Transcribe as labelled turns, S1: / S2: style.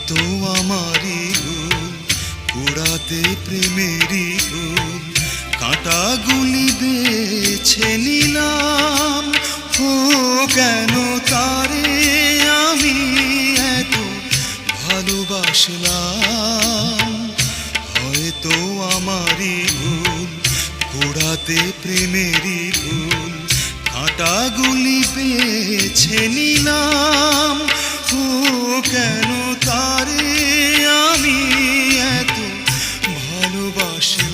S1: হয়তো আমারই ভুল, কুড়াতে প্রেমেরই ফুল কাঁটাগুলি বেছে নিলাম। ও কেন তারে আমি এত ভালোবাসলাম। হয়তো আমারই ভুল, কুড়াতে প্রেমেরই ফুল কাঁটাগুলি বেছে নিলাম। ও কেন তারে আমি এত ভালোবাসি।